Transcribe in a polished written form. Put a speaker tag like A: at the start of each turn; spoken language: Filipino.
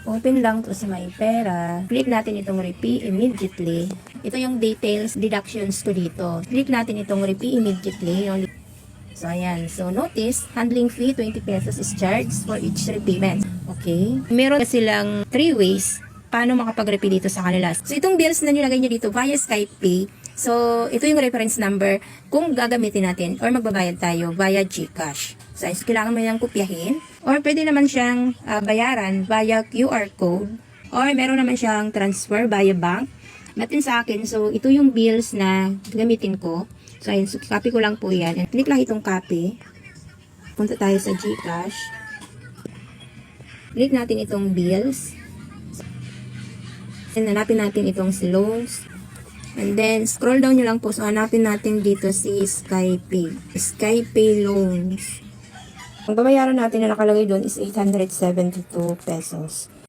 A: Open lang to sa may pera. Click natin itong repay immediately. Ito yung details, deductions ko dito. Click natin itong repay immediately. So, ayan. So, notice, handling fee, 20 pesos is charged for each repayment. Okay? Meron silang 3 ways paano makapag-repay dito sa kanila. So, itong bills na nilagay nyo dito via Skype Pay. So, ito yung reference number kung gagamitin natin or magbabayad tayo via GCash. So, kailangan mo yung kopyahin. Or pwede naman siyang bayaran via QR code. Or meron naman siyang transfer via bank. Natin sa akin, so ito yung bills na gamitin ko. So, ayun, so, copy ko lang po yan. And click lang itong copy. Punta tayo sa GCash. Click natin itong bills. And hanapin natin itong si loans. And then, scroll down nyo lang po. So, hanapin natin dito si SkyPay. SkyPay loans. Ang babayaran natin na nakalagay doon is 872 pesos.